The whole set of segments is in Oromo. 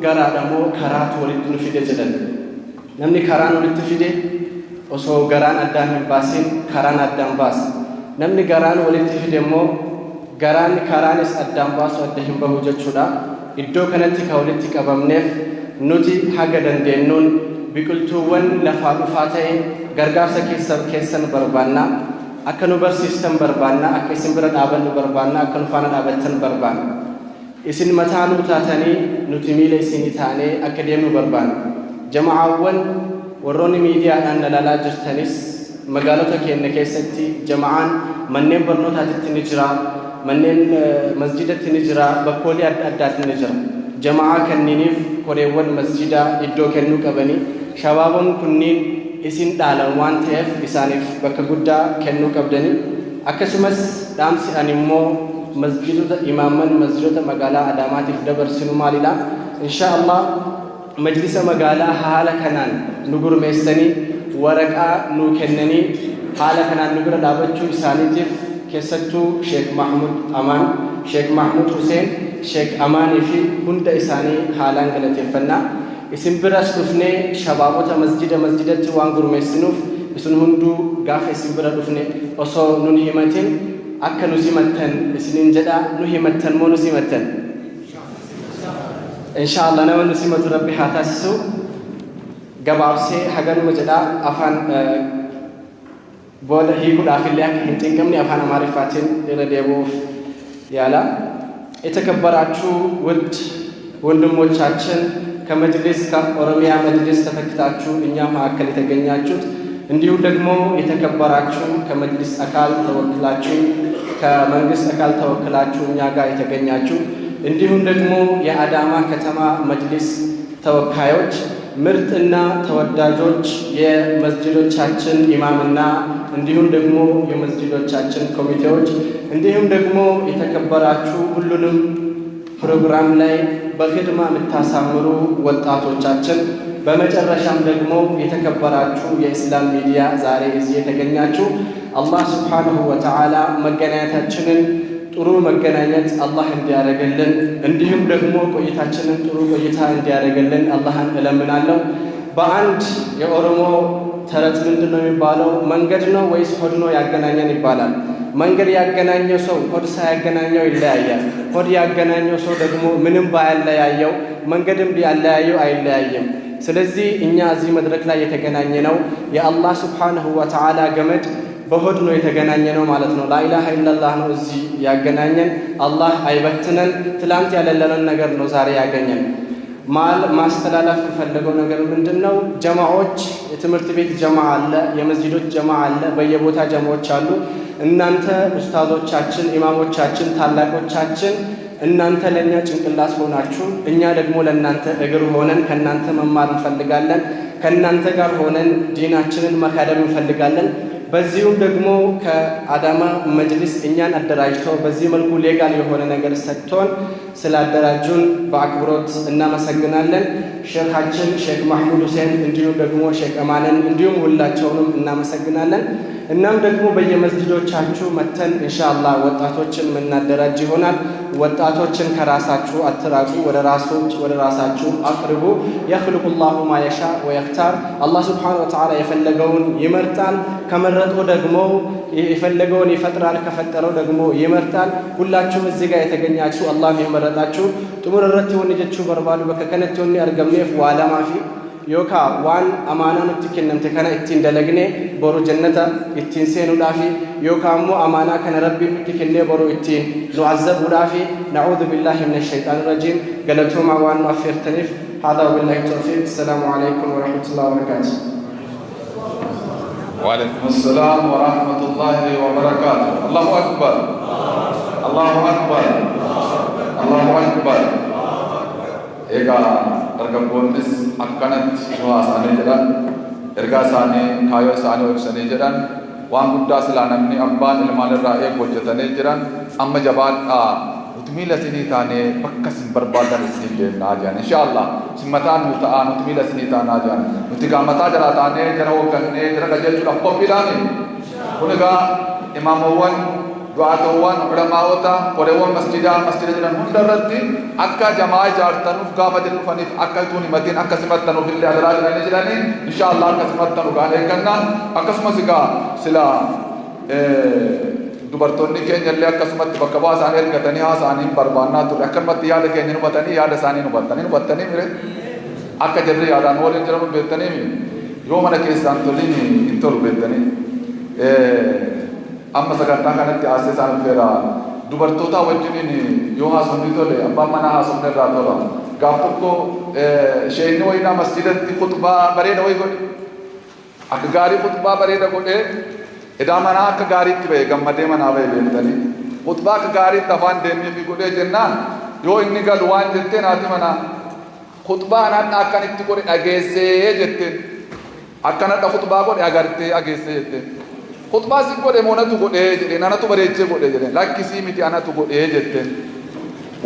gara damo karat walitti nu fide jedhan namni karaan walitti fide osoo garaan addaan hin baasin karaan addaan baas namni garaan walitti fide immoo garaan karaanis addaan baasu adda hin bahu jechuudha iddoo kanatti ka walitti qabamneef nuti haga dandeenyuun biqiltuuwwan lafaa dhufaa ta'e gargaarsa keessan barbaanna akka nu barsiistan barbaanna akka isin bira dhaabannu barbaanna akka nu faana dhaabattan barbaanna isin mataa nu taatanii nuti miila isinii taanee akka deemnu barbaanna jama'aawwan warroonni miidiyaadhaan nalalaa jirtanis magaalota keenya keessatti jama'aan manneen barnootaatti ni jira manneen masjidatti ni jira bakkoolee adda addaatti ni jira jama'aa kanniiniif koreewwan masjidaa iddoo kennuu qabanii shabaabon kunniin isin dhaalan waan ta'eef isaaniif bakka guddaa kennuu qabdanii akkasumas dhaamsi ani immoo masjidota imaaman masjidota magaalaa Adaamaatiif dabarsinu maalidha inshaAllah majlisa magaalaa haala kanaan nu gurmeessanii waraqaa nu kennanii haala kanaan nu bira dhaabachuu isaaniitiif keessattuu Sheekh Mahmud Amaan Sheekh Mahmud Hussein Sheekh Amaanii fi hunda isaanii haalaan galateeffannaa isin biras dhufnee shabaabota masjidatti waan gurmeessinuuf isin hunduu gaafa isin bira dhufne osoo nun himatin akka nu simattan isinin jedha nu himattan moo nu simattan inshallah nama nu simatu rabbi haa taasisu gabaabsee haganuma jedha afaan booda hiikuudhaaf illee akka hin xinqamne afaan amaariffaatiin irra deebi'uuf ያላ የተከበራችሁ ውድ ወንድሞቻችን ከመጅሊስ ከኦሮሚያ መጅሊስ ተፈክታችሁ እኛ ማዕከል የተገኛችሁት እንዲሁ ደግሞ የተከበራችሁ ከመጅሊስ አካል ተወክላችሁ ከመንግስት አካል ተወክላችሁ እኛ ጋር የተገኛችሁ እንዲሁም ደግሞ የአዳማ ከተማ መጅሊስ ተወካዮች ምርጥና ተወዳጆች የመስጂዶቻችን ኢማምና እንዲሁም ደግሞ የመስጂዶቻችን ኮሚቴዎች እንዲሁም ደግሞ የተከበራችሁ ሁሉንም ፕሮግራም ላይ በخدማ የምታሳምሩ ወጣቶቻችን በመጨረሻም ደግሞ የተከበራችሁ የእስላም ሚዲያ ዛሬ እዚህ የተገኛችሁ አላህ Subhanahu Wa Ta'ala መገናኘታችንን ጥሩ መገናኘት አላህ እንዲያደርግልን እንዲሁም ደግሞ ቆይታችንን ጥሩ ቆይታ እንዲያደርግልን አላህን እለምናለሁ በአንድ የኦሮሞ ተረት ምንድነው የሚባለው መንገድ ነው ወይስ ሆድ ነው ያገናኘን ይባላል መንገድ ያገናኘው ሰው ሆድ ሳያገናኘው ይለያያል ሆድ ያገናኘው ሰው ደግሞ ምንም ባያለያየው መንገድም ቢያለያየው አይለያየም ስለዚህ እኛ እዚህ መድረክ ላይ የተገናኘነው የአላህ Subhanahu Wa Ta'ala ገመድ በሆድ ነው የተገናኘነው ማለት ነው ላኢላሃ ኢላላህ ነው እዚህ ያገናኘን አላህ አይበትነን ትላንት ያለለንን ነገር ነው ዛሬ ያገኘን ማስተላለፍ ፈልገው ነገር ምንድነው ጀማዓዎች የትምህርት ቤት ጀማዓ አለ የመስጂዶች ጀማዓ አለ በየቦታ ጀማዓዎች አሉ እናንተ ኡስታዞቻችን ኢማሞቻችን ታላቆቻችን እናንተ ለኛ ጭንቅላት ሆናችሁ እኛ ደግሞ ለናንተ እግር ሆነን ከናንተ መማር እንፈልጋለን ከናንተ ጋር ሆነን ዲናችንን መካደም እንፈልጋለን በዚሁም ደግሞ ከአዳማ መጅሊስ እኛን አደራጅተው በዚህ መልኩ ሌጋል የሆነ ነገር ሰጥቶን ስላደራጁን በአክብሮት እናመሰግናለን ሼኻችን ሼክ መሐሙድ ሁሴን እንዲሁም ደግሞ ሼክ አማንን እንዲሁም ሁላቸውንም እናመሰግናለን እናም ደግሞ በየመስጂዶቻችሁ መተን ኢንሻአላህ ወጣቶችን ምናደራጅ ይሆናል ወጣቶችን ከራሳችሁ አትራቁ ወደ ራሳችሁ አቅርቡ يخلقullahu ما يشاء ويختار አላህ Subhanahu Wa Ta'ala የፈለገውን ይመርጣል ከመረጡ ደግሞ የፈለገውን ይፈጥራል ከፈጠረው ደግሞ ይመርጣል ሁላችሁም እዚህ ጋር የተገኛችሁ አላህ ይመረጣችሁ ጥሙረረት ወንጀችሁ በርባሉ በከከነቱን ያርገምኔፍ ዋላማፊ ዮካ ዋን አማናን ትከነምተ ከና እቲን ደለግኔ ቦሩ ጀነታ እቲን ሴኑ ዳፊ ዮካሙ አማና ከነ ረቢ ትከነ ቦሩ እቲን ኑዓዘብ ዳፊ نعوذ بالله من الشيطان الرجيم قالتهم وان وفر تنف هذا بالله التوفيق السلام عليكم ورحمه الله وبركاته وعليكم السلام ورحمه الله وبركاته الله اكبر الله اكبر الله اكبر एका dargaggoonnis akkanatti waasaanii jedhan ergaa isaanii kaayoo isaanii ibsanii jedhan waan guddaa silaa namni abbaan ilmaan irraa eegu hojjetanii jiran amma jabaadhaa utmiila isinii taanee bakka isin barbaadan isin deemnaa jiran inshaallah simmataan nu ta'an utmiila isinii taanaa jiran nuti gaamataa jala taanee jara hoggannee jara qajeelchuudhaaf qophiidhaani kun egaa imaamawwan du'aatowwan ulamaa'ota qoreewwan masjidaa jiran hundarratti akka jamaa ijaartanuuf gaafa dhufaniif akka ituun himatiin akka simattanuuf illee adaraa jiranii jedhanii inshaallah akka simattanu gaan eegganna akkasumas egaa sila dubartoonni keenya illee akkasumatti bakka bu'aa isaanii ergatanii haasa'anii barbaannaa ture akkanumatti yaada keenya hubatanii yaada isaanii hubattanii mire akka jarri yaadaan waliin jiran beektanii yoo mana keessaan toliin hin tolu beektanii amma sagantaa kanatti haasee isaan feera dubartoota wajjiniin yoo haasofni tole abbaan mana haasofne irraa tola gaaf tokko sheekni wayinaa masjidatti khutbaa bareeda wayi godhe akka gaarii khutbaa bareeda godhe edaa manaa akka gaariitti ba'e gammadee manaa ba'e beektanii khutbaa akka gaariitti afaan deemnee fi godhee jennaan yoo inni galu waan jetteen haati manaa khutbaa anaan akkanitti godhe dhageessee jetteen akkanadha khutbaa godhe agartee ageessee jetteen khutbaa si godhe moonatu godhee jedheen anatu bareechee godhe jedheen lakkisii miti anatu godhee jetteen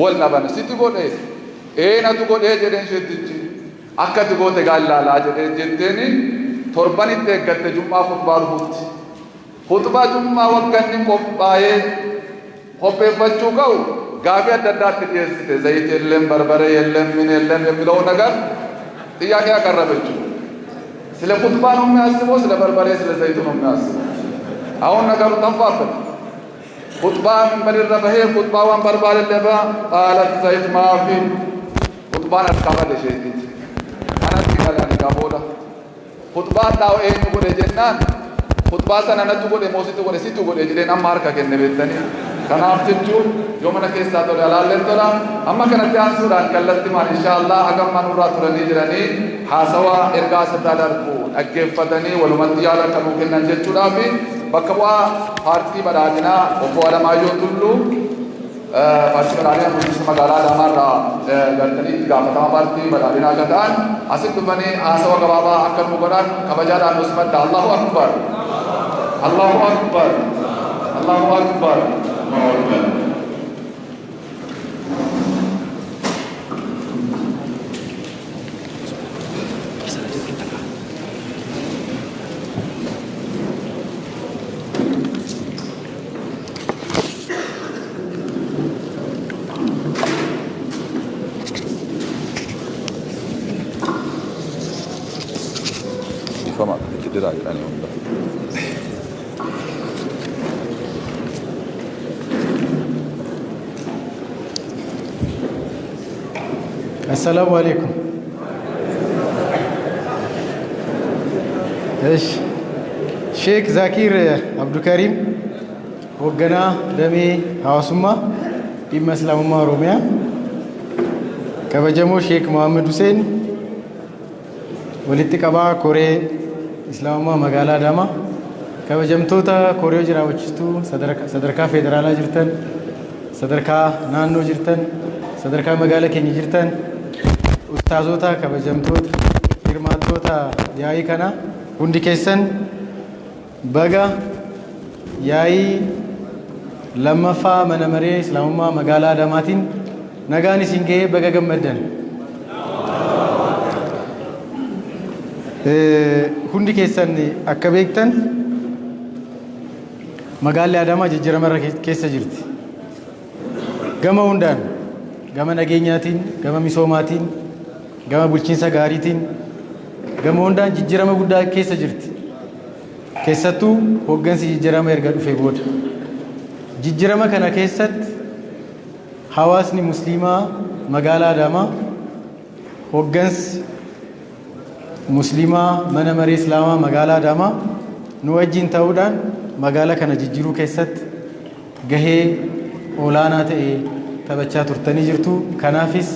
wal dhaban sitti godhe natu godhee jedheen sheettichi akkati goote gaallaalaa jedheen jetteeni torbanitti eeggatte jummaa khutbaa dhufuutti khutbaa jummaa wagganni qophaa'ee qopheeffachuu ka'u gaafii adda addaatti dhiyeessite zayit የለም በርበሬ የለም ምን የለም የሚለው ነገር ጥያቄ ያቀረበችው ስለ ኹጥባ ነው የሚያስበው ስለ በርበሬ ስለ ዘይት ነው የሚያስበው አሁን ነገሩ ጠፋበት ኹጥባ ምን በደረበ ኹጥባዋን በርበሬ ለባ ቃለት ዘይት ማፊ ኹጥባን አስካባለ ሸይት አናት ይላል ጋቦላ ኹጥባ ዳው ጎደ ጀናን ኹጥባ ሰነነቱ ጎደ ሞሲቱ ጎደ ሲቱ ጎደ ጅሌን አማርካ ከነበተኒ kanaaf jechuun yoo mana keessaa tole alaalleen tola amma kanatti aansuudhaan kallattii maal inshaallah hagam manurraa turanii jiranii haasawaa ergaa asirraa darbu dhaggeeffatanii walumatti yaada kanuu kennan jechuudhaaf bakka bu'aa paartii badhaadhinaa obbo Alamaayyoo Tulluu paartii badhaadhinaa bulchiinsa magaalaa Adaamaarraa gartanii itti gaafatamaa paartii badhaadhinaa akka ta'an asitti dhufanii haasawaa gabaabaa akka nu godhan kabajaadhaan nuus madda Allahu Akbar Allahu Akbar Allahu Akbar السلام عليكم. ايش شيخ زاكير عبد الكريم وقنا دمي هواسما إما إسلام ما روميا كبجمو شيخ محمد حسين ولتكبا كوري إسلام ما مقالة داما كبجمتوتا كوريو جرا وجستو صدركا فيدرالا جرتن صدركا نانو جرتن صدركا مقالة كيني جرتن ustaazota kabajamtoota hirmaattoota yaa'ii kana hundi keessan baga yaa'ii lammaffaa mana maree islaamummaa magaalaa Adaamaatiin nagaan isin ga'ee baga gammaddan. Hundi keessan akka beektan magaalli Adaamaa jijjiirama keessa jirti. Gama hundaan gama nageenyaatiin gama misoomaatiin gama bulchiinsa gaariitiin gama hundaan jijjiirama guddaa keessa jirti. Keessattuu hooggansi jijjiirama erga dhufee booda jijjiirama kana keessatti hawaasni musliimaa magaalaa Adaamaa hooggansi musliimaa mana maree islaamaa magaalaa Adaamaa nu wajjin ta'uudhaan magaalaa kana jijjiiruu keessatti gahee olaanaa ta'e taphachaa turtanii jirtu. Kanaafis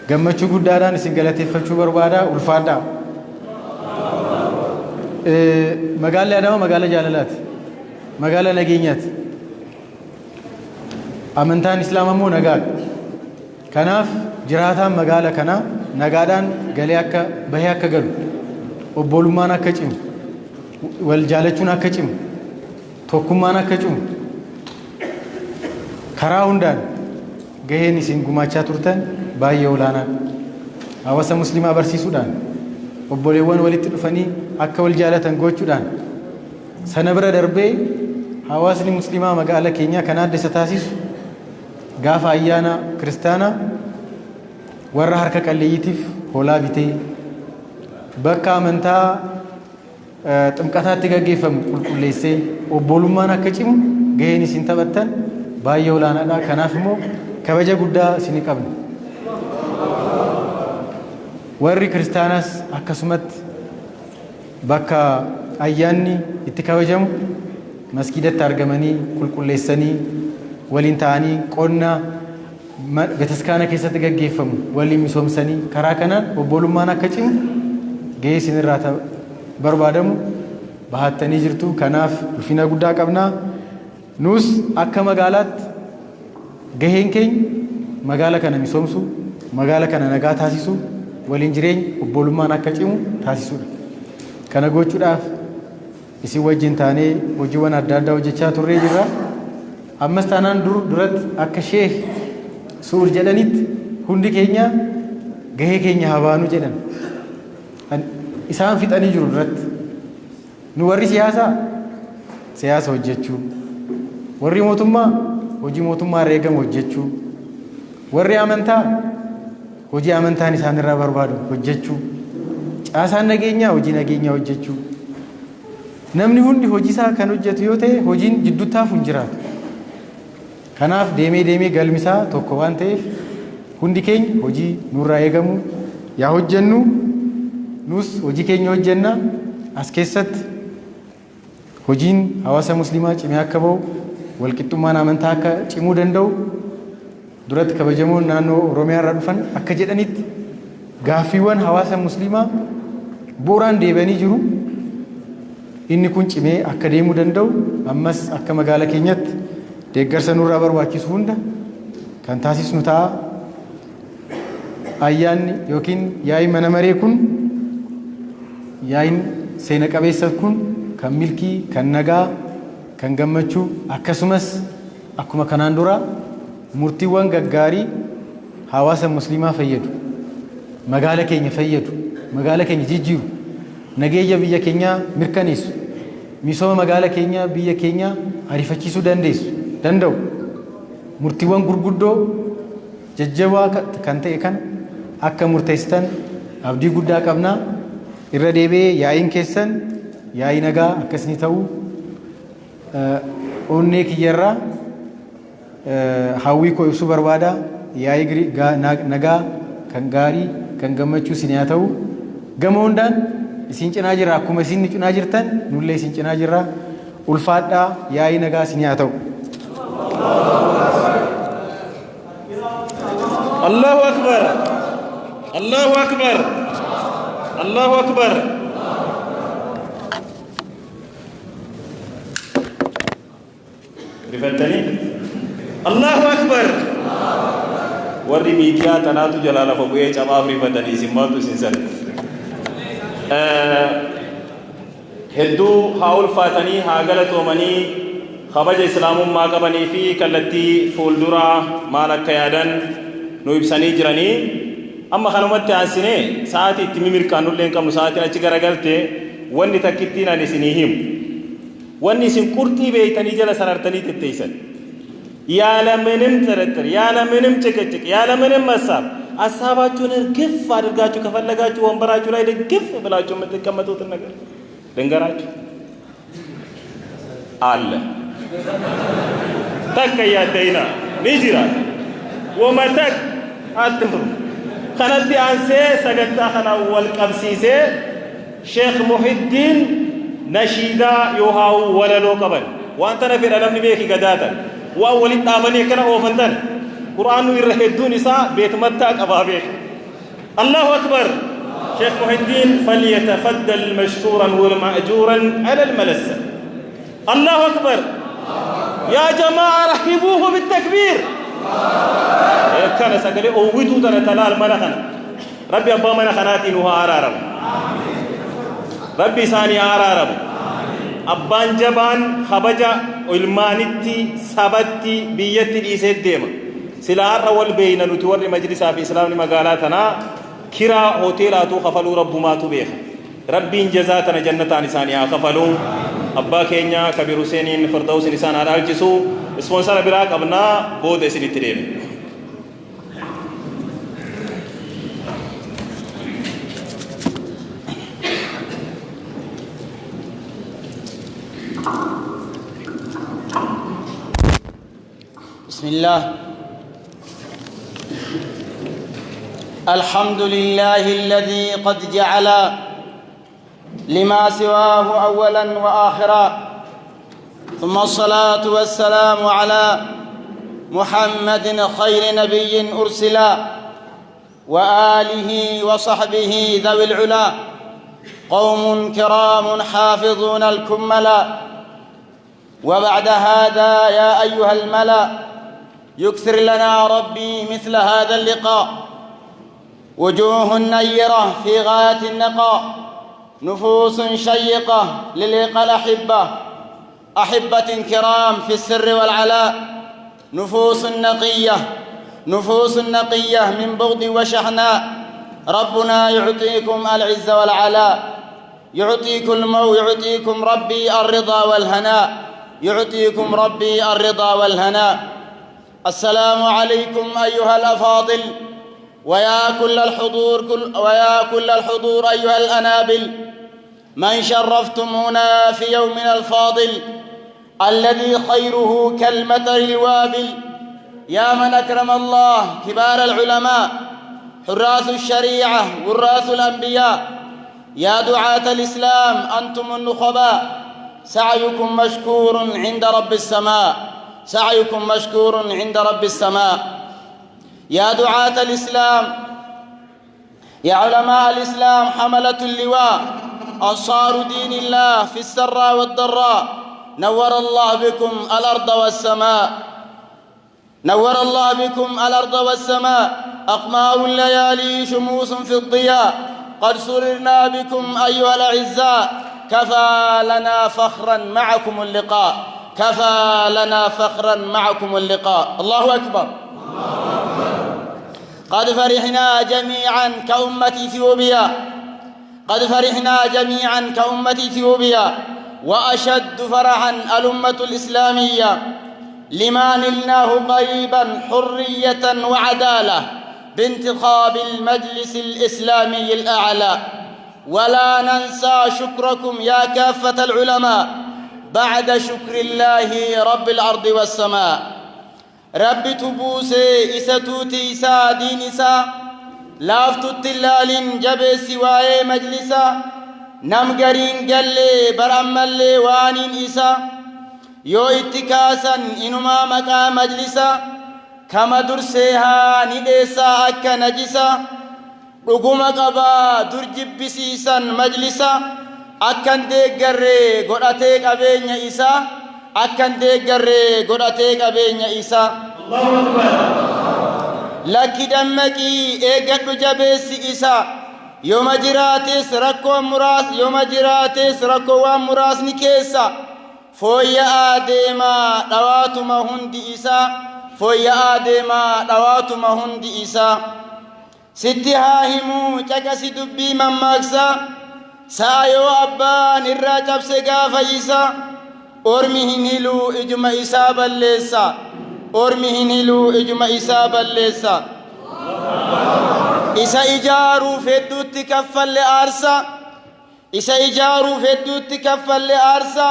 gammachuu guddaadhaan isin galateeffachuu barbaada. Ulfaadhaa. Magaalli Adaamaa magaalaa jaalalaati. Magaalaa nageenyaati. Amantaan islaamaa immoo nagaadha. Kanaaf jiraataan magaalaa kanaa nagaadhaan galee akka bahee akka galu, obbolummaan akka cimu, wal jaalachuun akka cimu, tokkummaan akka cimu karaa hundaan gaheen isin gumaachaa turtan baay'ee olaanaa. Hawaasa musliimaa barsiisuudhaan obboleewwan walitti dhufanii akka wal jaalatan gochuudhaan sana bira darbee hawaasni muslimaa magaalaa keenyaa kan adda isa taasisu gaafa ayyaana kiristaanaa warra harka qalleeyyiitiif hoolaa bitee bakka amantaa ximqataatti gaggeeffamu qulqulleessee obbolummaan akka cimu gaheen isin taphattan baay'ee olaanaadha. Kanaaf immoo kabaja guddaa isin qabna. Warri kiristaanaas akkasumatti bakka ayyaanni itti kabajamu masgidatti argamanii qulqulleessanii waliin ta'anii qonna bataskaana keessatti gaggeeffamu waliin misoomsanii karaa kanaan obbolummaan akka cimu gahee isin irraa barbaadamu bahattanii jirtu. Kanaaf ulfina guddaa qabna. Nus akka magaalaatti gaheen keenya magaala kana misoomsu, magaala kana nagaa taasisu, waliin jireenya obbolummaan akka cimu taasisudha. Kana gochuudhaaf isin wajjin taanee hojiiwwan adda addaa hojjechaa turree jirra. Ammas taanaan duratti akka sheekh suur jedhanitti hundi keenya gahee keenya habaanuu jedhan. Isaan fixanii jiru duratti. Nu warri siyaasa hojjechuu, warri mootummaa hojii mootummaa irraa eegamu hojjechuu, warri amantaa hojii amantaan isaan irraa barbaadu hojjechuu, caasaan nageenyaa hojii nageenyaa hojjechuu. Namni hundi hojii isaa kan hojjetu yoo ta'e hojiin jidduutti hafu hin jiraatu. Kanaaf deemee galmisaa tokko waan ta'eef hundi keenya hojii nurraa eegamu yaa hojjennu. Nus hojii keenya hojjenna. As keessatti hojiin hawaasa muslimaa cimee akka bahu, walqixxummaan amantaa akka cimuu danda'u duratti kabajamoon naannoo Oromiyaa irraa dhufan akka jedhanitti gaaffiiwwan hawaasa muslimaa bu'uuraan deebi'anii jiru. Inni kun cimee akka deemuu danda'u ammas akka magaalaa keenyatti deeggarsa nurraa barbaachisu hunda kan taasisnu ta'a. Ayyaanni yookiin yaa'i mana maree kun yaa'iin seena qabeessa kun kan milkii, kan nagaa, kan gammachuu akkasumas akkuma kanaan dura murtiiwwan gaggaarii hawaasa muslimaa fayyadu, magaala keenya fayyadu, magaala keenya jijjiiru, nageenya biyya keenyaa mirkaneessu, misooma magaala keenyaa biyya keenyaa ariifachiisuu danda'u murtiiwwan gurguddoo jajjabaa kan ta'e kan akka murteessitan abdii guddaa qabna. Irra deebi'ee yaa'iin keessan yaa'ii nagaa akkasni ta'u onnee kiyyarraa hawwii koo ibsuu barbaada. Yaa'ii nagaa kan gaarii kan gammachuu isin haa ta'u. Gama hundaan isin cinaa jirra. Akkuma isin cinaa jirtan nullee isin cinaa jirra. Ulfaadhaa yaa'ii nagaa isin haa ta'u. Allahu akbar. Allahu akbar. Allahu akbar. Rifatani. Allahu akbar. Warri miidiyaa tanaatu jalaa lafa bu'ee cabaaf rifatanii isin maaltu isin sana. Hedduu haa ulfaatanii haa galatoomanii kabaja islaamummaa qabanii fi kallattii fuulduraa maal akka yaadan nu ibsanii jiranii. Amma kanumatti aansinee sa'aatii itti mimirkaannullee hin qabnu sa'aatiin achi garagalte wanni takkittiin ani isinii himu. Wanni isin qurxii beeytanii jala sarartanii tetteeysan. ያለምንም ጥርጥር ያለምንም ጭቅጭቅ ያለምንም ሐሳብ ሐሳባችሁን እርግፍ አድርጋችሁ ከፈለጋችሁ ወንበራችሁ ላይ ድግፍ ብላችሁ የምትቀመጡትን ነገር ልንገራችሁ አለ ተከያተይና ንጅራ ወመተክ አትምሩ ከነቲ አንሴ ሰገታ ከና ወልቀብሲሴ ሼክ ሙሂዲን ነሺዳ ዮሃው ወለሎ ቀበል ዋንተ ነፊ ለምኒ ቤኪ ገዳተን وأولي تابني كنا أوفندن قرآن يرهدون نساء بيت متى قبابه. الله أكبر. شيخ محي الدين فليتفضل مشكورا ومأجورا على الملسة. الله أكبر. يا جماعة رحبوه بالتكبير. كان سقلي أويتو تنتلال منخنا ربي أبا منخناتي نوها عرارم ربي ثاني عرارم أبان جبان خبجا ilmaanitti sabatti biyyatti dhiisee deema silaarra wal beeyna nuti warri majlisaa fi islaamni magaalaa tanaa kiraa hoteelaatu kafaluu rabbumaatu beeka rabbiin jazaa tana jannataan isaanii haa kafaluu أبا كينيا كبير حسين فردوس نسان على الجسو سبونسر براك أبنا بود اسلي تريم بسم الله الحمد لله الذي قد جعل لما سواه أولا وآخرا ثم الصلاة والسلام على محمد خير نبي أرسلا وآله وصحبه ذوي العلا قوم كرام حافظون الكملا وبعد هذا يا أيها الملأ يكثر لنا ربي مثل هذا اللقاء وجوه نيرة في غاية النقاء نفوس شيقة للقاء الأحبة أحبة كرام في السر والعلاء نفوس نقية من بغض وشحناء ربنا يعطيكم العز والعلاء يعطيكم ربي الرضا والهناء يعطيكم ربي الرضا والهناء السلام عليكم أيها الأفاضل ويا كل الحضور أيها الأنابل من شرفتمونا في يومنا الفاضل الذي خيره كالمطر الوابل يا من أكرم الله كبار العلماء حراس الشريعة وراث الأنبياء يا دعاة الإسلام أنتم النخباء سعيكم مشكور عند رب السماء سعيكم مشكور عند رب السماء يا دعاة الإسلام يا علماء الإسلام حملة اللواء أنصار دين الله في السراء والضراء نور الله بكم الأرض والسماء نور الله بكم الأرض والسماء أقمار الليالي شموس في الضياء قد سررنا بكم أيها الأعزاء كفى لنا فخرا معكم اللقاء كفى لنا فخرا معكم اللقاء الله أكبر قد فرحنا جميعا كأمة إثيوبيا قد فرحنا جميعا كأمة إثيوبيا وأشد فرحا الأمة الإسلامية لما نلناه قريبا حرية وعدالة بانتخاب المجلس الإسلامي الأعلى ولا ننسى شكركم يا كافة العلماء بعد شكر الله رب الأرض والسماء رب تبوسي إساتوتي إسا دين إسا لافتو التلال جبه سواي مجلسا نمغرين قلي برأمالي وانين إسا يو اتكاسا إنما مكا مجلسا كما درسيها نديسا أكا نجسا رقم قبا درجب بسيسا مجلسا أكن ديگري قرأتيك أبين إسا أكن ديگري قرأتيك أبين إسا الله أكبر لك دمكي إيقات جبس إسا يوم جراتيس ركو مراس يوم جراتيس ركو مراس نكيسا فويا آدما دواتما هندي إسا فويا آدما دواتما هندي إسا ستها همو چكسي دبي مماكسا سايو أبان الراجب سيقا فايسا أرمي هنلو إجمع إسابا ليسا أرمي هنلو إجمع إسابا ليسا إسا إجارو فدو تكفل لأرسا إسا إجارو فدو تكفل لأرسا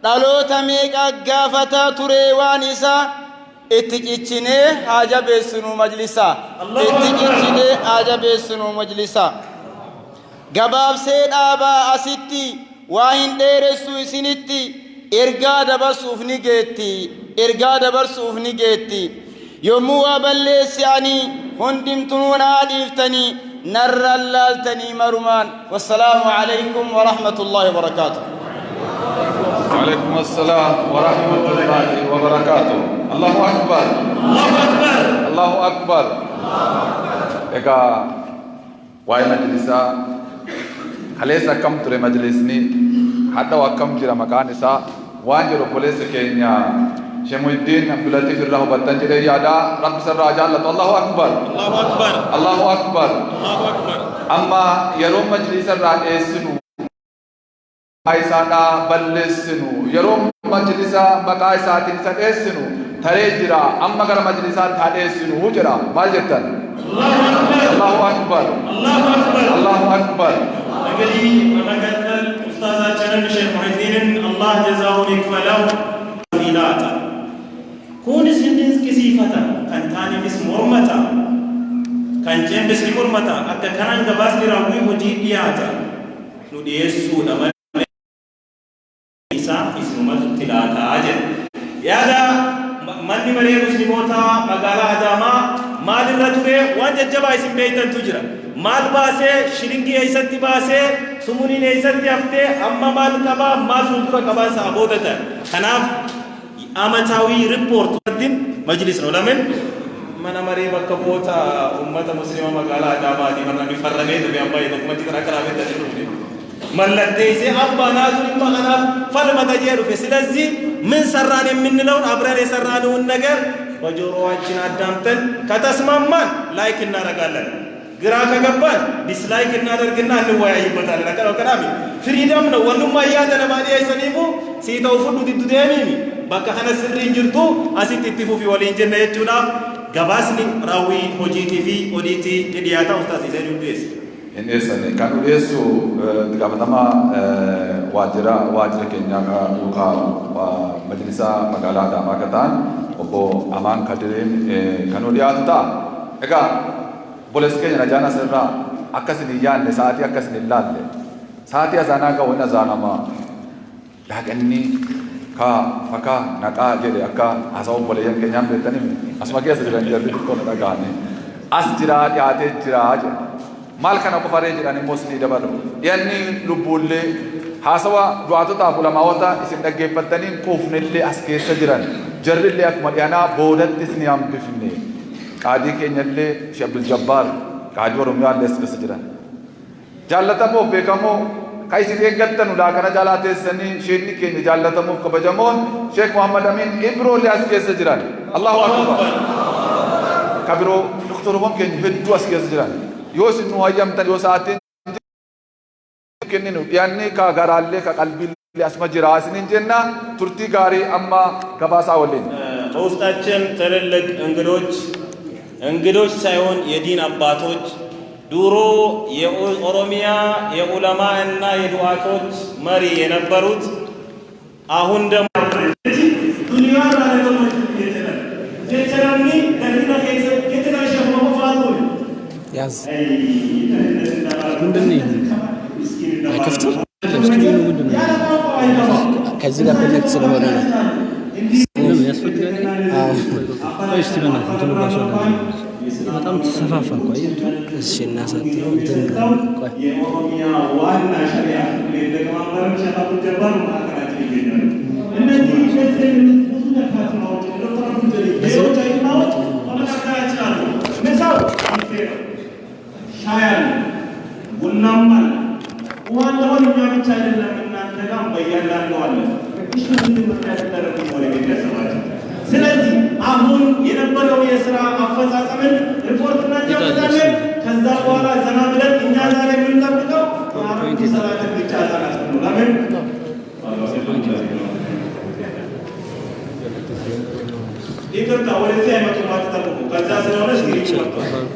دلو تميك أقافتا تريوان إسا اتجيشنه حاجة بيسنو مجلسا اتجيشنه حاجة بيسنو مجلسا قباب سيد آبا أسيتي واهن ديرسو سنتي إرقاد برسوف نجيتي إرقاد برسوف نجيتي يومو أبليس يعني هندم تنونا ديفتني نر اللالتني مرمان والسلام عليكم ورحمة الله وبركاته وعليكم السلام ورحمة الله وبركاته الله أكبر الله أكبر الله أكبر إيقا واي مجلسا خليسا كم تري مجلسني حتى وكم جرى مكانسا وانجرو بوليس كينيا شمو الدين عبد اللطيف الرهو بتنجري يادا رب سر راجال الله أكبر الله أكبر الله أكبر الله أكبر أما يروم مجلس الرئيس Aisaadha balleessinu yeroo majlisa maqaa isaatiin isa dheessinu taree jira amma gara majlisaatti haa dheessinu jira maal jettan Allahu akbar Allahu akbar እንግዲህ በመቀጠል ኡስታዛችንን ሼክ ሙሂዲንን አላህ ጀዛውን ይክፈለው ፊላታ ኩንስ እንድንስ ኪሲፈታ ከንታኒፊስ ሞርመታ ከንጀምብስ ሞርመታ አከ ከናን ገባስ ዲራዊ ሆጂ ዲያታ ኑዲየሱ ለማ ኢሳ ኢስሙመት ቲላታ አጀ ያዳ ማኒ መሬ ሙስሊሞታ መጋላ አዳማ ማል ረቱሬ ወንጀጀባ ኢስም ቤተን ቱጅራ ማል ባሴ ሽሪንጊ አይሰቲ ባሴ ሱሙኒ አይሰቲ አፍቴ አማ ማል ቀባ ማል ሱልቱራ ቀባ ሳቦተተ ከናፍ አመታዊ ሪፖርት ወርድን መጅሊስ ነው ለምን ማና መሬ በከቦታ ኡመተ ሙስሊማ መጋላ አዳማ ዲማና ቢፈረሜ ቢያባ የዶክመንት ተራከራበ ተደሩ መለቴ አባናቱ ይማና ፈርመተ ጀሩ ስለዚህ ምን ሰራን የምንለውን አብረን የሰራነውን ነገር በጆሮአችን አዳምጠን ከተስማማን ላይክ እናደርጋለን ግራ ከገባን ዲስላይክ እናደርግና እንወያይበታለን አቀራው ከራሚ ፍሪደም ነው ወንዱማ ያደነ ማዲ አይሰኒፉ ሲተው ፍዱ ዲዱደሚሚ በቃ ሐነስሪ እንጅርቱ አሲት ኢትፉ ፊ ወሊን ጀነቱና ገባስኒ ራዊ ሆጂ ቲቪ ኦዲቲ ዲያታ ኡስታዝ ዘይዱ ዲስ እኔሰኔ ካኑዴሱ ድጋፈተማ ዋጅራ ኬኛ ዩካ መጅሊሳ መጋላ አዳማ ከታን ኦቦ አማን ከድሪን ካኑዲያቱታ እጋ ቦለስ ኬኛ ነጃና ሰራ አከስኒ ያነ ሰዓቲ አከስኒ ላለ ሰዓቲ አዛና ጋ ወና ዛናማ ዳገኒ ካ ፈካ ነቃ ጀደ አካ አሳው ቦለየን ኬኛም በተንም አስማቂያ ሰድራን ጀርቢ ኮነ ዳጋኔ አስጅራ ያቴ ጅራጅ ማል ከነ ቆፈሬ ጅራኒ ሞስኒ ደባሉ ያኒ ሉቡሌ ሀሰዋ ዱዓቱታ ዑለማዎታ እስን ደገፈተኒ ቆፍነሌ አስከሰ ጅራን ጀርሌ አክመዲያና ቦደትስኒ ያምብፍኔ ቃዲ ኬኘሌ ሸብል ጀባር ቃዲ ኦሮሚያ ለስበስ ጅራን ጃለተሞ ቤከሞ ካይሲ ደገተኑ ላከነ ጃላቴሰኒ ሼኒ ኬኘ ጃለተሞ ከበጀሞን ሼክ መሐመድ አሚን ኢብሮ ሊያስከሰ ጅራን አላሁ አክበር ከብሮ ዶክተር ወም ኬኘ ህዱ አስከሰ ጅራን ዮስ ኑዋያምተን ዮሳአቲን ከነኑ ያኔ ካጋራለ ከቀልቢ ሊያስመጅራስን እንጀና ቱርቲ ጋሪ አማ ከባሳ ወለኝ በውስጣችን ትልልቅ እንግዶች ሳይሆን የዲን አባቶች ዱሮ የኦሮሚያ የዑለማ እና የዱዓቶች መሪ የነበሩት አሁን ደግሞ ዱንያ ባለተሞች የተረሚ ለዲና ከተናሸው መፋቱ ያዝ ምንድነው አይከፍትም ስክሪኑ ምንድነው ከዚህ ጋር ኮኔክት ስለሆነ ነው ምን ያስፈልጋል እስቲ በእናትህ እንትኑ ራሱ በጣም ተሰፋፋ ቆይ እሺ እናሳጥረው እንትን ቆይ የኦሮሚያ ዋና ሸሪዓ ለተማመረ ሸታቡ ጀባር ማከራቲ ይገኛሉ እነዚህ ብዙ ተካትማዎች ዶክተር ጀሪማዎች ወመካከራችላሉ ምሳው ሻያል ቡናማ ዋናውን እኛ ብቻ አይደለም እናንተ ጋር በያላለው አለ እሺ ምን ተደረገ ወደ ቤተሰባችን ስለዚህ አሁን የነበረው የሥራ አፈጻጸምን ሪፖርት እናደርጋለን ከዛ በኋላ ዘና ብለን እኛ ዛሬ የምንጠብቀው አሁን ሰላተ ብቻ ታላቅ ነው ለምን ይቅርታ ወደዚህ አይመጡም አትጠብቁ ከዛ ስለሆነ ስክሪን ወጥቷል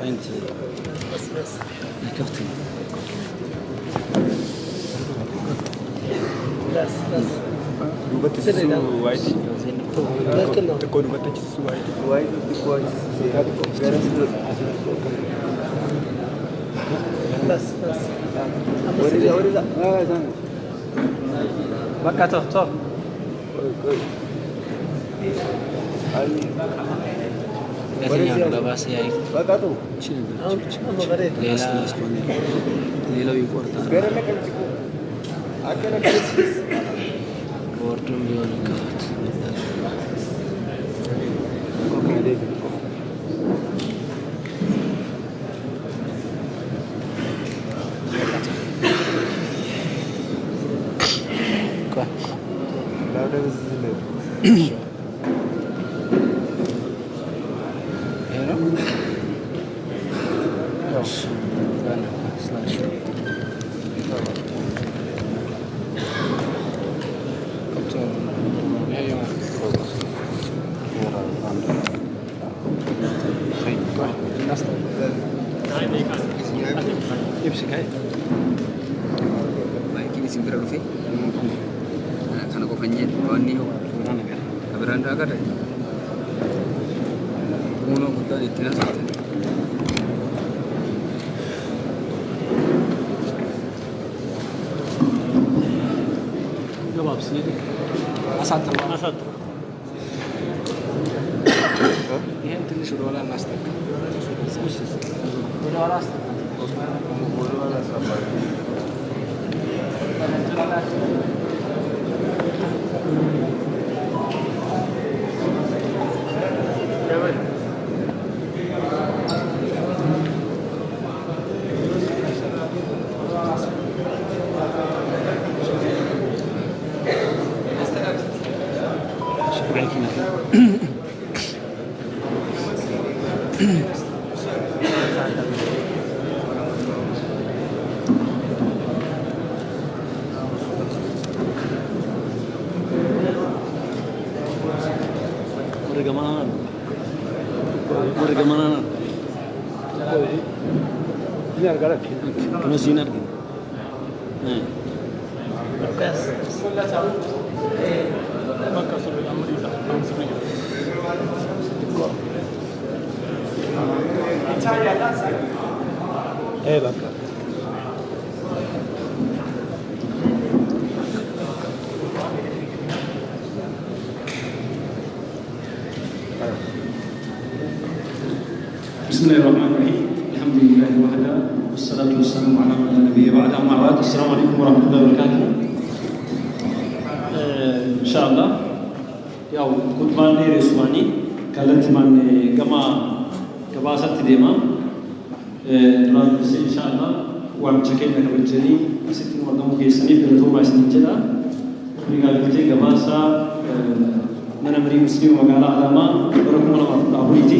ሌላው ይቆርጣል ቦርዱም ቢሆን ከፋት إبسكاي baik ini simpir rufi karena kau kanyen wani ho beranda agak deh uno kita di tengah sana jawab sini asal ini tuh sudah lah nasta sudah lah nasta Bagaimana? Ini harga lagi. Kena sinar gitu. Best. Maka sudah Amerika. Baka. بسم الله الرحمن الرحيم الحمد لله وحده والصلاة والسلام على من لا نبي بعد أما بعد السلام عليكم ورحمة الله وبركاته إن شاء الله ያው ቁጥባን ሬስዋኒ ካለት ማን ገማ ገባሰት ደማ ኢን ሻ አላህ ዋን ቸከን ከበጀኒ ሲቲን ወደሙ ጌሰኒ በረቶ ማስንጀላ ሪጋልቴ ገባሳ መነምሪ ሙስሊም ወጋላ አላማ በረኩማ ማፍታሁቲ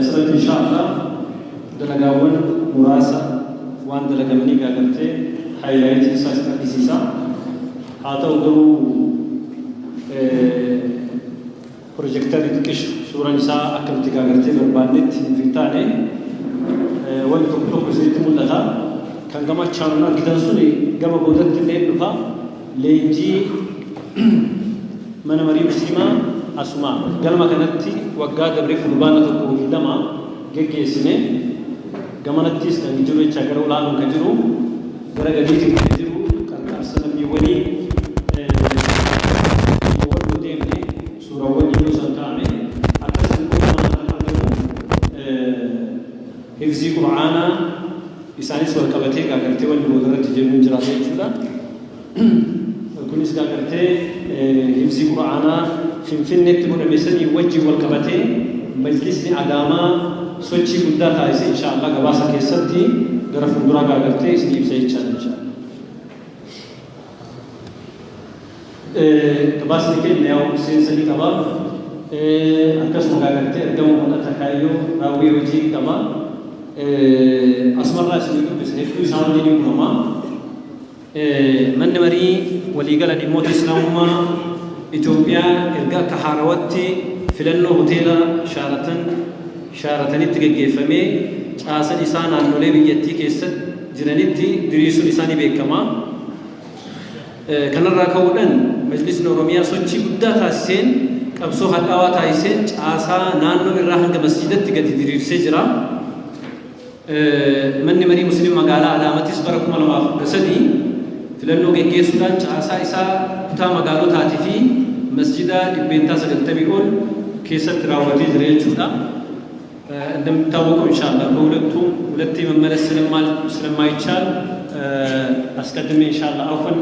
أسرت إن شاء الله دلقاون مراسة وان دلقمني قاقرتي حيلايت إساس كالإسيسا هاتو دو بروجيكتر يتكش سورة نساء أكمتي قاقرتي بربانت فيتاني وان تقلق بسيط ملتا كان قمت شانونا كتنسوني قم بودت الليل نفا لينجي من مريم مسلمة asuma galma kanatti waggaa dabre fulbaana tokko fi lama geggeessine gamanattis kan jiru jecha gara olaanuu kan jiru gara gadiitiin kan jiru qarqarsa namniiwwanii wal deemne suurawwan yeroo san kaa'ame akkasiin qur'aana kan argamu hifzii qur'aanaa isaanis wal qabatee gaagartee wanni boodarratti jennuun jiraata jechuudha kunis gaagartee hifzii qur'aanaa finfinneetti godhamesanii wajjin wal qabatee majlisni adaamaa sochii guddaa taasise inshaallah gabaasa keessatti gara fuulduraa gaagartee isin ibsa jechaan inshaallah gabaasni keenya yaa'u seensanii qaba akkasuma gaagartee argamu mul'ata kaayyoo raawwii hojii qaba asmarraa isinii dubbisne hedduu isaan waliin uumamaa manni marii waliigala dhimmoota islaamummaa Itoophiyaa erga akka haarawatti filannoo hoteela shaaratanitti geggeeffamee caasan isaa naannolee biyyattii keessatti jiranitti diriirsuun isaanii beekama. Kanarraa ka'uudhaan majlisni Oromiyaa sochii guddaa taasiseen qabsoo hadhaawaa taasiseen caasaa naannoo irraa hanga masjidatti gadi diriirsee jira. Manni marii musliim magaalaa Adaamattis bara 2013 filannoo geggeessuudhaan caasaa isaa kutaa magaalotaatii fi masjida dhibbeentaa 90 ol keessatti raawwatee jira jechuudha. እንደሚታወቀው ኢንሻአላህ ሁለቴ መመለስ ስለማይቻል አስቀድሜ ኢንሻአላህ አውፈን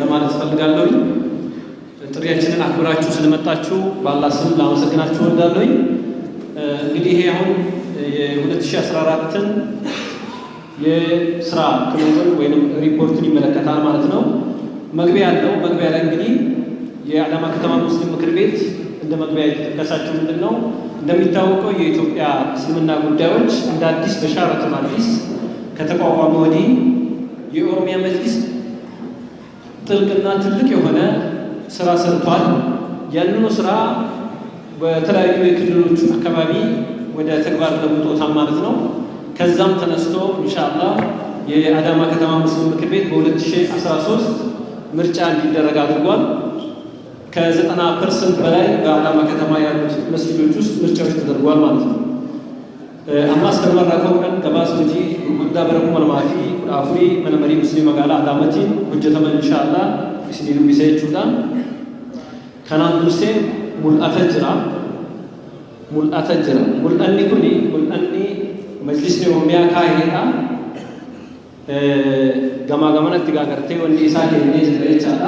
ለማለት ፈልጋለሁ። ጥሪያችንን አክብራችሁ ስለመጣችሁ በአላህ ስም ላመሰግናችሁ እወዳለሁ። እንግዲህ ይሄ አሁን የ2014ን የስራ ክንውን ወይንም ሪፖርትን ይመለከታል ማለት ነው። መግቢያ ላይ እንግዲህ የአዳማ ከተማ ሙስሊም ምክር ቤት እንደ መግቢያ የተጠቀሳቸው ምንድነው እንደሚታወቀው የኢትዮጵያ እስልምና ጉዳዮች እንደ አዲስ በሻራተን አዲስ ከተቋቋመ ወዲህ የኦሮሚያ መጅሊስ ጥልቅና ትልቅ የሆነ ስራ ሰርቷል። ያንኑ ስራ በተለያዩ የክልሎች አካባቢ ወደ ተግባር ለውጦታል ማለት ነው። ከዛም ተነስቶ ኢንሻአላህ የአዳማ ከተማ ሙስሊም ምክር ቤት በ2013 ምርጫ እንዲደረግ አድርጓል። ከ90% በላይ በአዳማ ከተማ ያሉት መስጊዶች ውስጥ ምርጫዎች ተደርጓል ማለት ነው። አማስ ከመራቀው ቀን ከባስ ወጂ ጉዳ በረኩ መልማፊ አፍሪ መነመሪ ሙስሊም መጋላ አዳመቲ ሁጀተመ ኢንሻአላህ እስኒዱ ቢሰይቹዳ ከናን ዱሴ ሙልአተጅራ ሙልአኒ ኩኒ ሙልአኒ መጅሊስ ኦሮሚያ ካሄዳ ገማገመነት ጋገርቴ ወንዲ ኢሳ ከኔ ዘሬቻዳ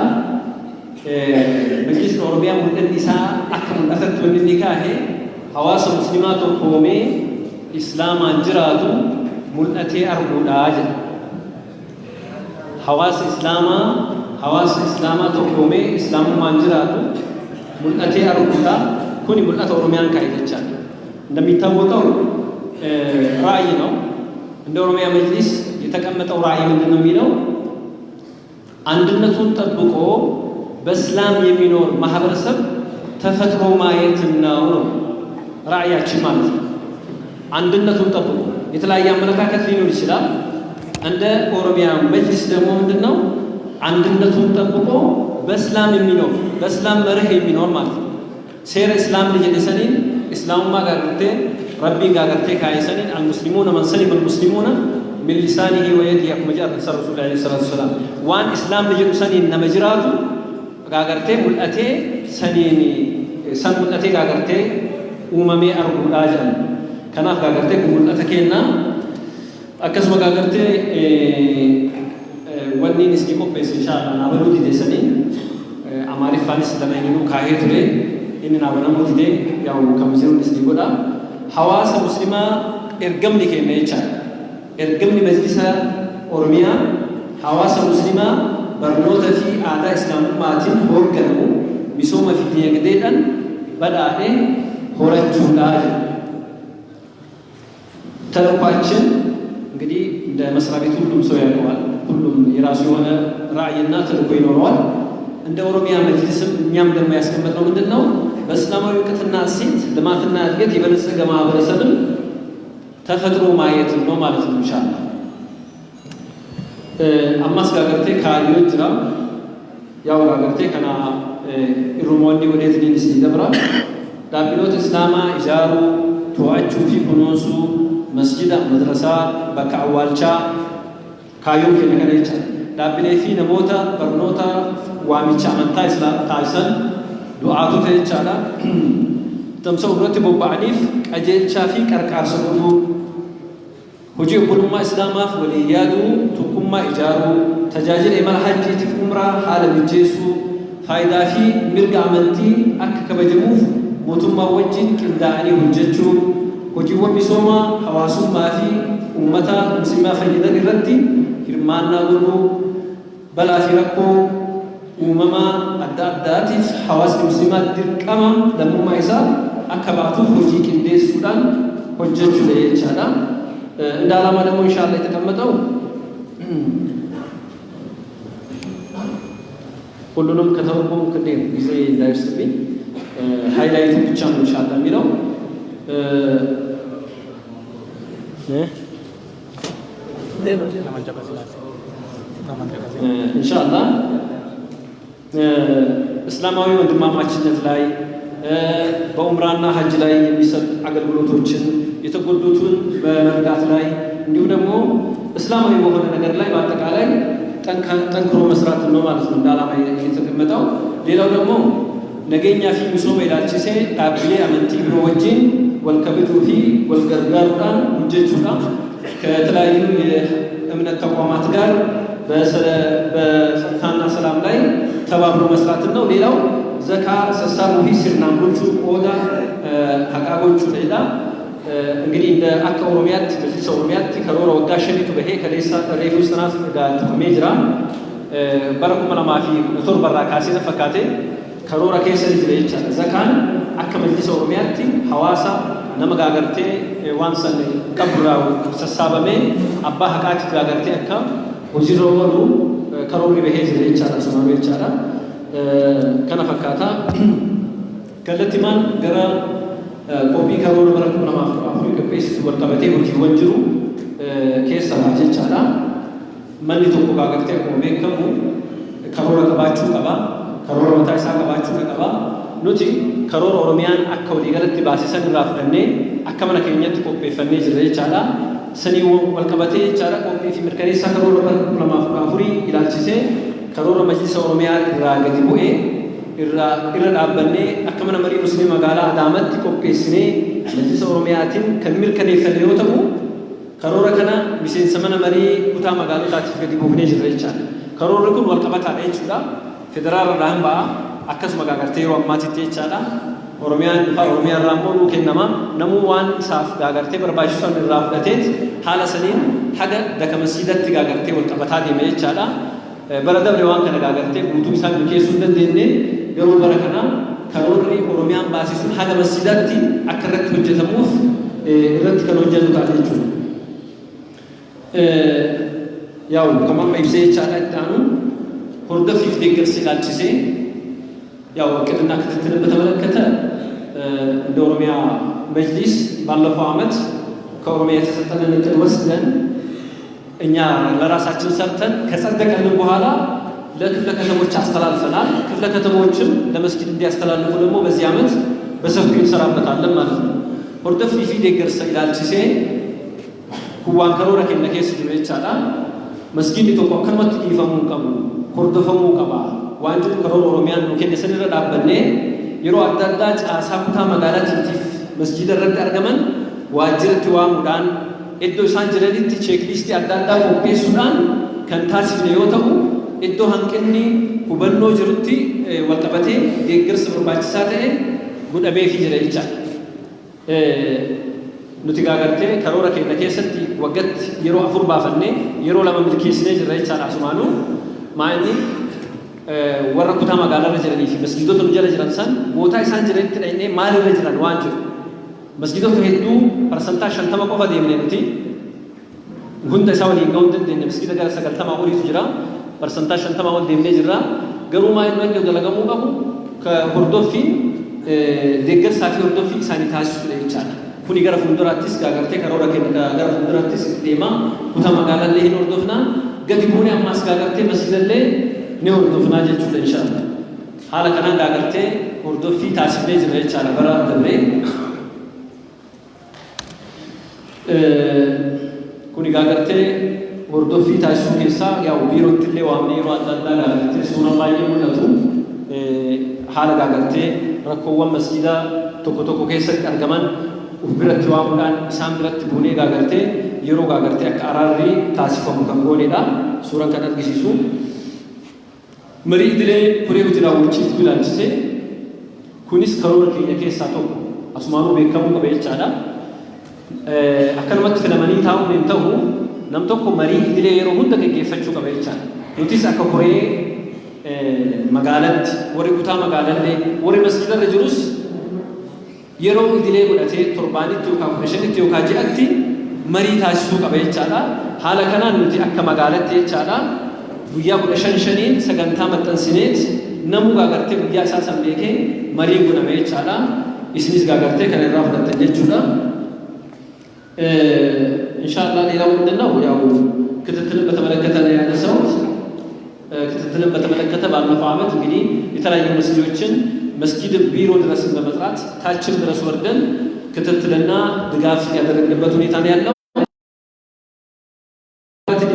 መጅሊስ ኦሮሚያ ሙልአኒ ኢሳ አከም አተት ወንዲ ካሄ ሐዋሳ ሙስሊማት ኦሮሜ ኢስላም አንጅራቱ ሙልአቴ አርጉዳ ጀ ሐዋሳ ኢስላማ ኦሮሜ ኢስላም አንጅራቱ ሙልአቴ አርጉዳ ኩኒ ሙልአተ ኦሮሚያን ካሄደቻል እንደሚታወቀው ራእይ ነው። እንደ ኦሮሚያ መጅሊስ የተቀመጠው ራእይ ምንድነው የሚለው አንድነቱን ጠብቆ በእስላም የሚኖር ማህበረሰብ ተፈጥሮ ማየት ነው ራእያችን ማለት ነው። አንድነቱን ጠብቆ የተለያየ አመለካከት ሊኖር ይችላል። እንደ ኦሮሚያ መጅሊስ ደግሞ ምንድነው አንድነቱን ጠብቆ በእስላም የሚኖር በእስላም መርህ የሚኖር ማለት ነው። ሴር እስላም ለጀሰኒን እስላም ማጋርቴ ረቢ ጋርቴ ካይሰኒን አልሙስሊሙን መን ሰሊመ አልሙስሊሙን من لسانه ويده كما جاء في رسول الله عليه الصلاه والسلام وان اسلام لجسنين نمجرات غاغرتي ملأتي سنيني سن ملأتي غاغرتي اممي ارغو داجن كنا غاغرتي ملأتكينا اكسم غاغرتي وني نسيكو بس ان شاء الله نابلو دي سنين اماري فانس لمينو كاهيتري اننا ونمو دي ياو كمجرو نسيكودا حواس مسلمه ارغم لكينا يچا ergamni majlisa oromiyaa hawaasa muslimaa barnoota fi aadaa islaamummaatiin hoogganamu misooma fi dinagdeedhaan badhaadhee horachuudhaa ተልኳችን እንግዲህ እንደ መስሪያ ቤት ሁሉም ሰው ያውቀዋል። ሁሉም የራሱ የሆነ ራዕይና ተልኮ ይኖረዋል። እንደ ኦሮሚያ መጅሊስም እኛም ደግሞ ያስቀመጥነው ምንድነው በእስላማዊ እውቀትና እሴት ልማትና እድገት የበለጸገ ማህበረሰብን ተፈጥሮ ማየት ነው ማለት ነው። ኢንሻአላህ አማስ ጋገርቴ ካሪዮ ጅራ ያው ጋገርቴ ከና ኢሩሞኒ ወዴት ዲንስ ይደብራ ዳቢሎት እስላማ ኢጃሩ ተዋቹ ፊ ኩኖሱ መስጂድ መድረሳ በካዋልቻ ካዩ ከነገረቻ ዳቢሌ ፊ ነሞታ በርኖታ ዋሚቻ መንታ እስላም ታይሰን ዱዓቱ ተይቻላ ተምሰው ሁለት ቦባዕኒፍ ቀጀቻ ፊ ቀርቃር ሰጉዱ هجي بولما إسلاماف وليادو تكما إجارو تجاجل إمال حجي تفمرا حال بجيسو فايدا في مرقع منتي أكا بجموف موتما وجين كنداني هججو هجي ومسوما حواسو ما في أمتا مسلمة فجدا الردي هرمانا ولو بلا في ركو أمما أداتف حواس المسلمات دركما لمما إسا أكا بعطو هجي كنديس سودان هججو ليجانا እንደ ዓላማ ደግሞ ኢንሻአላህ የተቀመጠው ሁሉንም ከተወቁም ከደም ጊዜ እንዳይወስድብኝ ሃይላይቱ ብቻ ነው ኢንሻአላህ የሚለው ኢንሻአላህ እስላማዊ ወንድማማችነት ላይ በኡምራና ሐጅ ላይ የሚሰጥ አገልግሎቶችን የተጎዱትን በመርዳት ላይ እንዲሁ ደግሞ እስላማዊ በሆነ ነገር ላይ በአጠቃላይ ጠንክሮ መስራት ነው ማለት ነው እንደ ዓላማ የተቀመጠው። ሌላው ደግሞ ነገኛ ፊ ሚሶም ይላልቺሴ ዳብሌ አመንቲ ብሮ ወጂን ወልከብዱ ፊ ወልገርጋሩዳን ወጀቹዳ ከተለያዩ የእምነት ተቋማት ጋር በጸጥታና ሰላም ላይ ተባብሮ መስራት ነው። ሌላው ዘካ ሰሳቡ ፊ ሲርናምቦቹ ቆዳ ሐቃቦቹ ሌላ እንግዲህ እንደ አካ ኦሮሚያት መጅሊስ ኦሮሚያት ከሮሮ ወጋሸኒቱ በሄ ከሌሳ ሬፉ ስናስ ጋር ሜጅራ በረኩ መላማፊ ዶክተር በራካሲ ተፈካቴ ከሮራ ከሰል ይችላል ዘካን አካ መጅሊስ ኦሮሚያት ሐዋሳ ነመጋገርቴ ዋንሰን ቀብራው ሰሳበሜ አባ ሐቃት ጋገርቴ አካ ወዚሮሩ ከሮሪ በሄ ይችላል ሰማሩ ይችላል ከነፈካታ ከለቲማን ገራ ኮፒ ከሮር በረኩ ለማፍሩ አፍሪካ ፔስ ወርቀበቴ ወጂ ወንጅሩ jechaadha. Manni tokko gaagartee akkuma beekamu karoora qabaachuu qaba. Karoora mataa isaa qabaachuu qaba. Nuti karoora Oromiyaan akka waliigalatti baasisan irraa fudhannee akka mana keenyatti qopheeffannee jirra jechaadha. Sanii wal qabatee jechaadha qophii fi mirkaneessaa karoora 2014 ilaalchisee karoora majlisa Oromiyaa irraa gadi bu'ee irra dhaabbannee akka mana marii musliima magaalaa Adaamaatti qopheessinee majlisa Oromiyaatiin kan mirkaneeffanne yoo ta'u karoora kana miseensa mana marii kutaa magaalotaatiif gadi buufnee jirra jechaadha. Karoorri kun wal qabataadha jechuudha. Federaala irraa hin ba'a akkasuma gaagartee yeroo ammaatitti jechaadha. Oromiyaan irraa immoo nuu kennama. Namuu waan isaaf gaagartee barbaachisan irraa fudhateet haala saniin haga daka masjiidatti gaagartee wal qabataa deeme jechaadha. Bara dabre waan kana gaagartee guutuu isaa milkeessuu hin dandeenye yeroo bara kana karoorri Oromiyaan baasisuun haga masjiidatti akka irratti hojjetamuuf irratti kan hojjetu ta'a jechuudha. Yaa'u kamar ibsee jechaadha itti aanu hordofii fi deeggarsa ilaalchisee ያው ቅድና ክትትልን በተመለከተ እንደ ኦሮሚያ መጅሊስ ባለፈው ዓመት ከኦሮሚያ የተሰጠንን እቅድ ወስደን እኛ ለራሳችን ሰርተን ከጸደቀልን በኋላ ለክፍለ ከተሞች አስተላልፈናል። ክፍለ ከተሞችም ለመስጊድ እንዲያስተላልፉ ደግሞ በዚህ ዓመት በሰፊው እንሰራበታለን ማለት ነው። ሆርደፊ ፊ ደገርሰ ይላልሲሴ ኩዋን ከሮረ ከነከስ ይቻላ መስጊድ ኢትዮጵያ ከመት ይፈሙ ቀሙ ሆርደፈሙ ቀባ wanti karoora Oromiyaan nu kenne sanirra dhaabbannee yeroo adda addaa caasaa kutaa magaalaatiif masjiida irratti argaman waajjiratti waamuudhaan iddoo isaan jiranitti cheeklistii adda addaa qopheessuudhaan kan taasifne yoo ta'u iddoo hanqinni hubannoo jirutti wal qabatee deeggarsa barbaachisaa ta'e godhameefii jira jechaadha. Nuti gaagartee karoora keenya keessatti waggaatti yeroo 4 baafannee yeroo 2 milkeessinee jirra jechaadha. Asumaanuu maa'inni warra kutaa magaalaa irra jiranii fi masgiidota nu jala jiran san bootaa isaan jiranitti dhaqnee maal irra jiran waan jiru. Masgiidota hedduu parsantaa 50 qofa deemnee nuti hunda isaa waliin ga'uu hin dandeenye. Masgiida gara 90 oliitu jira. Parsantaa 50 ol deemnee jirra. Garuu maa'inni wanti dalagamuu qabu ka hordoffiin deeggarsaa fi hordoffii isaanii taasisudha jechaadha. Kuni gara fuulduraattis gaagartee karoora keenya gara fuulduraattis deema. Kutaa magaalaa illee hin hordofna. Gadi buunee ammaas gaagartee masgiidallee ni hordofnaa jechuudha inshaAllah. Haala kanaan gaagartee hordoffii taasifnee jirra jechaadha bara dabree. Kuni gaagartee hordoffii taasisuu keessaa yaa'u biirootti illee waamnee yeroo adda addaa gaagartee suuraa baay'ee mul'atu. Haala gaagartee rakkoowwan masjiidaa tokko tokko keessatti argaman biratti waamuudhaan isaan biratti buunee gaagartee yeroo gaagartee akka araarri taasifamu kan goonedha. Suuraan kan argisiisu. Marii idilee kuree hojii raawwachiiftuu ilaalchisee kunis karoora keenya keessaa tokko asumaanuu beekamuu qaba jechaadha. Akkanumatti filamanii taa'uun hin ta'u nam tokko marii idilee yeroo hunda gaggeeffachuu qaba jechaadha. Nutis akka koree magaalatti warri kutaa magaalallee warri masjiidarra jirus yeroo idilee godhatee torbaanitti yookaan 15tti yookaan 6tti marii taasisuu qaba jechaadha. Haala kanaan nuti akka magaalatti jechaadha. Guyyaa 15 sagantaa maxxansineet namuu gaagartee guyyaa isaa san beekee marii godhame jechaadha. Isinis gaagartee kan irraa fudhattan jechuudha. ኢንሻአላህ ሌላው ምንድነው ያው ክትትልን በተመለከተ ነው ያነሳው። ክትትልን በተመለከተ ባለፈው ዓመት እንግዲህ የተለያዩ መስጊዶችን መስጊድ ቢሮ ድረስ በመጥራት ታችም ድረስ ወርደን ክትትልና ድጋፍ ያደረግንበት ሁኔታ ነው ያለው።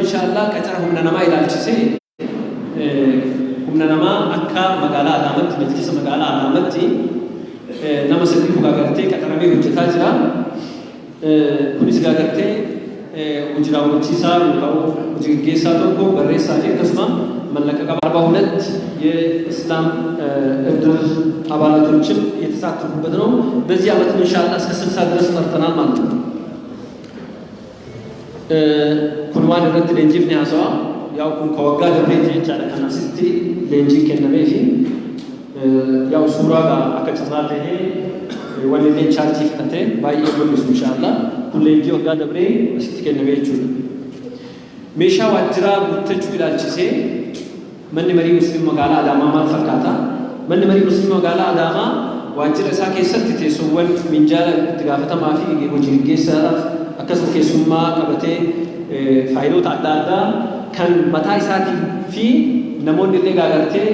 ኢንሻአላህ ቀጨራ ሁምነናማ ይላልችሴ ሁምነናማ አካ መጋላ አዳመት መጅሊስ መጋላ አዳመት ነመስግዱ ጋገርቴ ቀጠረሜ ሁጅታ ጅራ kunis gaagartee hojii raawwachiisaa yookaan hojii gaggeessaa tokko barreessaa fi akkasuma mallaqa qaba 42 የእስላም እድር አባላቶችም የተሳተፉበት ነው። በዚህ ዓመት ኢንሻአላህ እስከ 60 ድረስ መርተናል ማለት ነው። ኩንዋን ረት ለንጂፍ ነው ያሰዋ ያው ኩን ከወጋ ደብሬት ይቻለ ከና ስቲ ለንጂ ከነሜፊ ያው ሱራ ጋር አከጨራለ ይሄ ወለሌ ቻርጅ ፍተተ ባይ ኢብኑስ ኢንሻአላህ ኩሌንጂ ወጋ ደብሬ ስትከነቤቹ ሜሻ ዋጅራ ጉተቹ ይላልችሴ መን መሪ ሙስሊም መጋላ አዳማ ማልፈካታ መን መሪ ሙስሊም መጋላ አዳማ ዋጅራ ሳኬሰት ተሰወን ሚንጃላ ትጋፈተ ማፊ ሆጂ ጌሰራ akkasuma keessummaa qabatee faayidoota adda addaa kan mataa isaatii fi namoonni illee gaagartee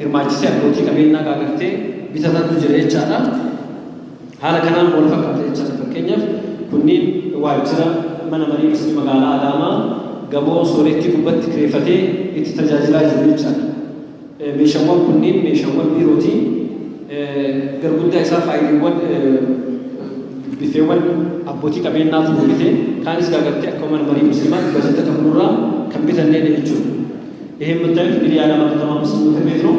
hirmaachisee abbootii qabeenyaa gaagartee bitatantu jira jechaadha. Haala kanaan wal fakkaata jechaadha. Fakkeenyaaf kunniin waajjira mana marii misni magaalaa Adaamaa gamoo sooretti gubbatti kireeffatee itti tajaajilaa jiru jechaadha. Meeshaawwan kunniin meeshaawwan biirootii garguddaa isaa faayidaawwan bifeewwan abbootii qabeenyaatu bitee kaanis gaagartee akka mana marii muslimaa bajeta qabnurraa kan bitannee jechuudha. ይሄ የምታዩት እንግዲህ የዓለም ከተማ ምስል ቤት ነው።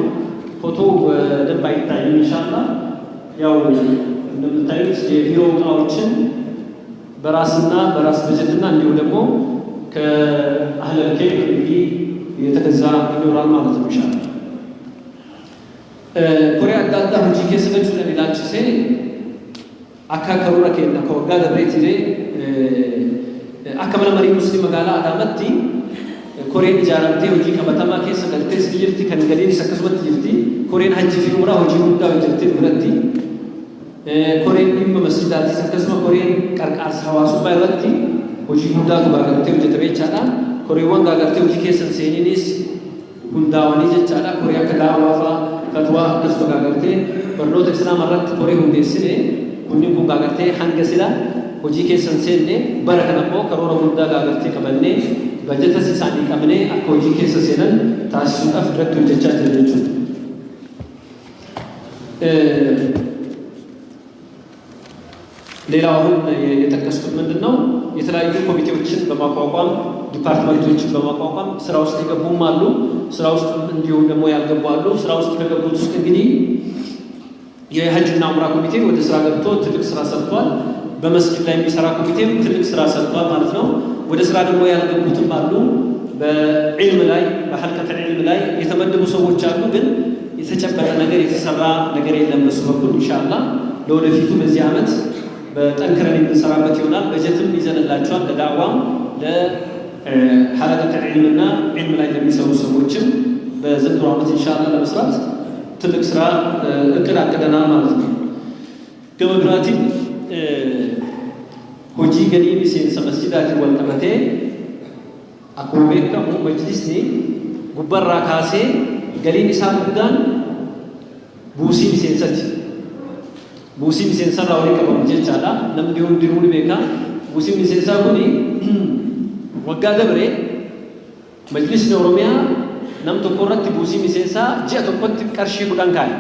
ፎቶው በደንብ አይታይም ኢንሻአላህ። ያው እንደምታዩት የቢሮ እቃዎችን በራስና በራስ በጀትና እንዲሁ ደግሞ ከአህለል ኬክ እንግዲህ የተገዛ ይኖራል ማለት ነው ኢንሻአላህ። ኮሪያ አዳዳ ሁጂ ከሰበቹ ለሌላች ሴ አካከሩ ረከና ከወጋ ደብሬት ይዜ አከመለ መሪ ሙስሊም መጋላ አዳመቲ ኮሪያን ጃራምቴ ሁጂ ከመተማ ከሰ ገልቴ ሲጅርቲ ከንገሊን ሰከስበት ይርቲ ኮሪያን ሀጂ ፊሙራ ሁጂ ሙዳ ወጀርቲ ብረቲ ኮሪያን ኢም መስጂዳቲ ሰከስማ ኮሪያን ቀርቃር ሐዋሱ ባይረቲ ሁጂ ሙዳ ባገርቴ ወጀተ ቤቻዳ ኮሪያን ጋገርቴ ሁጂ ከሰን ሴኒኒስ ሁንዳዋኒ ጀቻዳ ኮሪያ ከዳዋፋ ፈትዋ ከስቶ ጋገርቴ በርኖት እስላም አራት ኮሪ ሁንዴስኔ kunni kun gaagartee hanga sila hojii keessan seenne bara kana immoo karoora guddaa gaagartee qabannee bajeta isaanii qabnee akka hojii keessa seenan taasisuudhaaf irratti hojjechaa jira jechuudha. ሌላው አሁን የጠቀስኩት ምንድን ነው የተለያዩ ኮሚቴዎችን በማቋቋም ዲፓርትመንቶችን በማቋቋም ስራ ውስጥ የገቡም አሉ፣ ስራ ውስጥ እንዲሁም ደግሞ ያልገቡ አሉ። ስራ ውስጥ ከገቡት ውስጥ እንግዲህ የሐጅና ዑምራ ኮሚቴ ወደ ስራ ገብቶ ትልቅ ስራ ሰርቷል። በመስጊድ ላይ የሚሰራ ኮሚቴም ትልቅ ስራ ሰርቷል ማለት ነው። ወደ ስራ ደግሞ ያልገቡትም አሉ። በዕልም ላይ በሐልቀተ ዕልም ላይ የተመደቡ ሰዎች አሉ፣ ግን የተጨበጠ ነገር የተሰራ ነገር የለም። በሱ በኩል ኢንሻአላህ ለወደፊቱ በዚህ ዓመት በጠንክረን የምንሰራበት ይሆናል። በጀትም ይዘንላቸዋል ለዳዕዋም ለሐልቀተ ዕልምና ዕልም ላይ ለሚሰሩ ሰዎችም በዘንድሮ ዓመት ኢንሻአላህ ለመስራት ትልቅ ስራ እቅድ አቅደናል ማለት ነው። ገመግራቲ ሆጂ ገኒ ሚሴንሰ መስጂዳቲ ወልቀመቴ አኮቤካ መጅሊስኒ ጉበራ ካሴ ገሊን ኢሳ ጉዳን ቡሲ ሚሴንሰቲ ቡሲ ሚሴንሳ ራውሪ ቀበሙ ጀቻላ ነምዲሁን ዲኑን ቤካ ቡሲ ሚሴንሳ ኩኒ ወጋ ገብሬ መጅሊስ ኦሮሚያ nam tokko irratti buusii miseensaa ji'a tokkotti qarshii 10 kaa'e